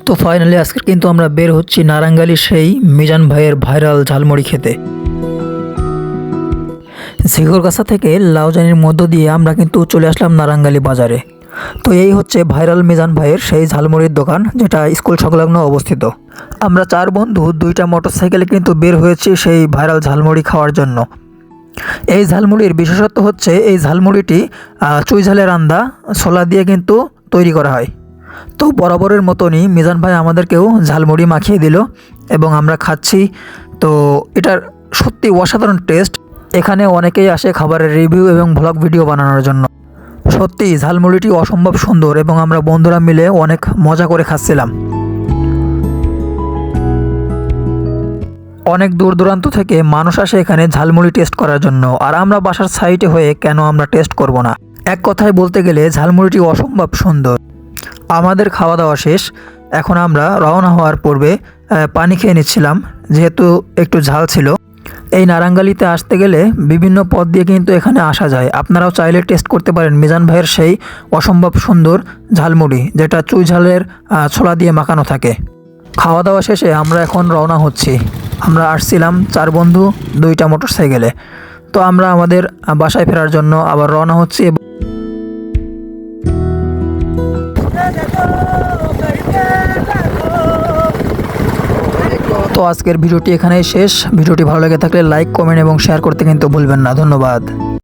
তো ফাইনালি আজকে কিন্তু আমরা বের হচ্ছি নারাঙ্গালি সেই মিজান ভাইয়ের ভাইরাল ঝালমুড়ি খেতে। ঝিগরগাছা থেকে লাউজানির মধ্য দিয়ে আমরা কিন্তু চলে আসলাম নারাঙ্গালি বাজারে। তো এই হচ্ছে ভাইরাল মিজান ভাইয়ের সেই ঝালমুড়ির দোকান, যেটা স্কুল সংলগ্ন অবস্থিত। আমরা 4 বন্ধু 2টা মোটরসাইকেলে কিন্তু বের হয়েছি সেই ভাইরাল ঝালমুড়ি খাওয়ার জন্য। এই ঝালমুড়ির বিশেষত্ব হচ্ছে এই ঝালমুড়িটি চুই ঝালের রান্দা ছোলা দিয়ে কিন্তু তৈরি করা হয়। তো বরাবরের মতনই মিজান ভাই আমাদেরকেও ঝালমুড়ি মাখিয়ে দিল এবং আমরা খাচ্ছি। তো এটার সত্যি অসাধারণ টেস্ট। এখানে অনেকেই আসে খাবারের রিভিউ এবং ভ্লগ ভিডিও বানানোর জন্য। সত্যি ঝালমুড়িটি অসম্ভব সুন্দর এবং আমরা বন্ধুরা মিলে অনেক মজা করে খাচ্ছিলাম। অনেক দূর দূরান্ত থেকে মানুষ আসে এখানে ঝালমুড়ি টেস্ট করার জন্য, আর আমরা বাসার সাইডে হয়ে কেন আমরা টেস্ট করব না। এক কথায় বলতে গেলে ঝালমুড়িটি অসম্ভব সুন্দর। আমাদের খাওয়া দাওয়া শেষ, এখন আমরা রওনা হওয়ার পূর্বে পানি খেয়ে নিচ্ছিলাম, যেহেতু একটু ঝাল ছিল। এই নারাঙ্গালিতে আসতে গেলে বিভিন্ন পথ দিয়ে কিন্তু এখানে আসা যায়। আপনারাও চাইলে টেস্ট করতে পারেন মিজান ভাইয়ের সেই অসম্ভব সুন্দর ঝালমুড়ি, যেটা চুই ঝালের ছোলা দিয়ে মাখানো থাকে। খাওয়া দাওয়া শেষে আমরা এখন রওনা হচ্ছি। আমরা আসছিলাম 4 বন্ধু 2টা মোটরসাইকেলে। তো আমরা আমাদের বাসায় ফেরার জন্য আবার রওনা হচ্ছি। তো আজকের ভিডিওটি এখানেই শেষ। ভিডিওটি ভালো লেগে থাকলে লাইক, কমেন্ট এবং শেয়ার করতে কিন্তু ভুলবেন না। ধন্যবাদ।